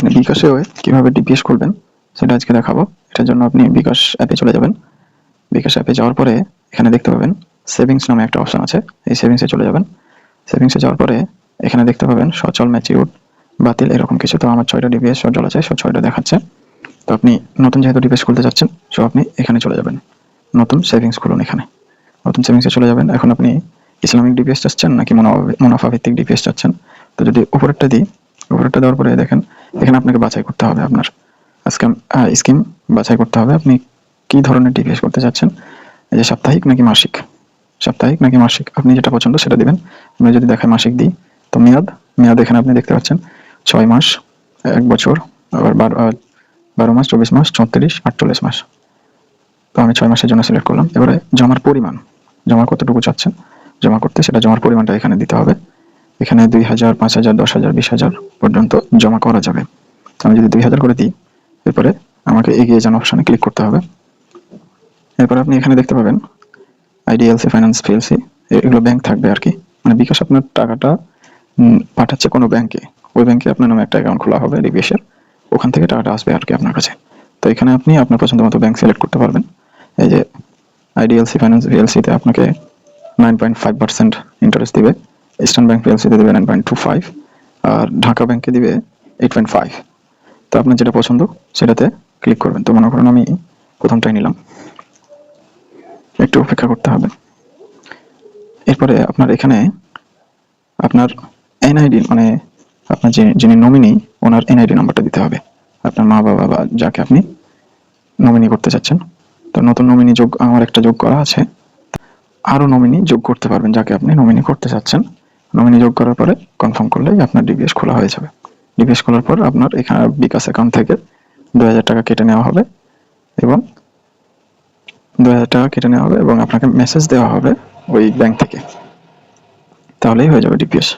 আপনি বিকাশেও কীভাবে ডিপিএস খুলবেন সেটা আজকে দেখাবো। এটার জন্য আপনি বিকাশ অ্যাপে চলে যাবেন। বিকাশ অ্যাপে যাওয়ার পরে এখানে দেখতে পাবেন সেভিংস নামে একটা অপশন আছে, এই সেভিংসে চলে যাবেন। সেভিংসে যাওয়ার পরে এখানে দেখতে পাবেন সচল, ম্যাচিউর, বাতিল এরকম কিছু। তো আমার 6টা ডিপিএস সচল আছে, 6টা দেখাচ্ছে। তো আপনি নতুন যেহেতু ডিপিএস খুলতে যাচ্ছেন, সো আপনি এখানে চলে যাবেন, নতুন সেভিংস খুলুন। এখানে নতুন সেভিংসে চলে যাবেন। এখন আপনি ইসলামিক ডিপিএস চাচ্ছেন নাকি মুনাফা ভিত্তিক ডিপিএস চাচ্ছেন। তো যদি উপরেরটা দিই, উপরেরটা দেওয়ার পরে দেখেন এখানে আপনাকে বাছাই করতে হবে, আপনার স্কিম বাছাই করতে হবে আপনি কি ধরনের ডিপিএস করতে চাচ্ছেন, এই যে সাপ্তাহিক নাকি মাসিক। সাপ্তাহিক নাকি মাসিক আপনি যেটা পছন্দ সেটা দিবেন। আমরা যদি দেখায় মাসিক দিই, তো মেয়াদ এখানে আপনি দেখতে পাচ্ছেন 6 মাস, 1 বছর, আবার 12 মাস, 24 মাস, 34, 48 মাস। তো আমি 6 মাসের জন্য সিলেক্ট করলাম। এবারে জমার পরিমাণ, জমা কতটুকু চাচ্ছেন জমা করতে, সেটা জমার পরিমাণটা এখানে দিতে হবে। এখানে 2000, 5000, 10,000, 20,000 পর্যন্ত জমা করা যাবে। আমি যদি 2000 করে দিই, এরপরে আমাকে এগিয়ে যান অপশানে ক্লিক করতে হবে। এরপর আপনি এখানে দেখতে পাবেন আইডিএলসি ফাইন্যান্স পিএলসি, এগুলো ব্যাংক থাকবে আর কি। মানে বিকাশ আপনার টাকাটা পাঠাচ্ছে কোনো ব্যাংকে, ওই ব্যাংকে আপনার নামে একটা অ্যাকাউন্ট খোলা হবে ডিপিএসের, ওখান থেকে টাকাটা আসবে আর কি আপনার কাছে। তো এখানে আপনি আপনার পছন্দ মতো ব্যাংক সিলেক্ট করতে পারবেন। এই যে আইডিএলসি ফাইন্যান্স পিএলসিতে আপনাকে 9.5% ইন্টারেস্ট দিবে, ইস্টার্ন ব্যাংক পিএলসিতে দেবে 9.25, আর ঢাকা ব্যাংকে দিবে 8.5। তো আপনার যেটা পছন্দ সেটাতে ক্লিক করবেন। তো মনে করেন আমি প্রথমটাই নিলাম, একটু অপেক্ষা করতে হবে। এরপরে আপনার এখানে আপনার এনআইডি, মানে আপনার যিনি নমিনি ওনার এনআইডি নাম্বারটা দিতে হবে, আপনার মা বাবা বা যাকে আপনি নমিনি করতে চাচ্ছেন। তো নতুন নমিনি আমার একটা যোগ করা আছে, আরও নমিনি যোগ করতে পারবেন যাকে আপনি নমিনি করতে চাচ্ছেন। নমিনি যোগ করার পরে কনফার্ম করলেই আপনার ডিপিএস খোলা হয়ে যাবে। ডিপিএস খোলার পর আপনার এখানে বিকাশ অ্যাকাউন্ট থেকে 2000 টাকা কেটে নেওয়া হবে, এবং 2000 টাকা কেটে নেওয়া হবে এবং আপনাকে মেসেজ দেওয়া হবে ওই ব্যাংক থেকে, তাহলেই হয়ে যাবে ডিপিএস।